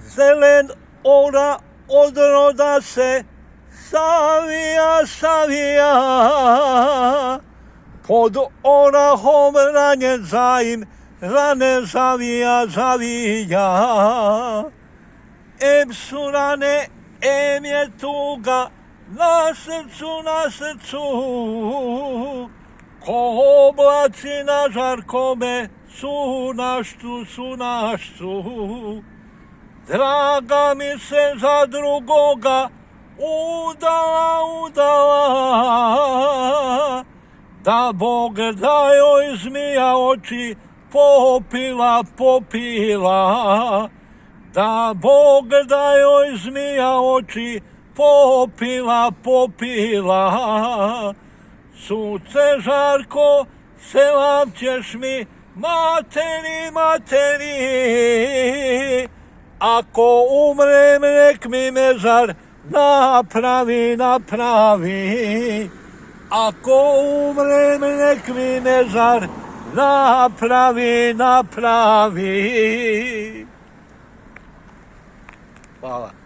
Zelen ora odroda se savija, pod orahom ranjen zaim, rane zavija. Em su rane, em je tuga, na srcu, ko oblaci na žarkome, su naštu. Draga mi se za drugoga udala, da Bog da joj zmija oči popila, da Bog da joj zmija oči popila. Suce žarko, selam ćeš mi, materi, ako umrem nek mi mezar napravi. Ako umrem nek mi mezar napravi. Hvala.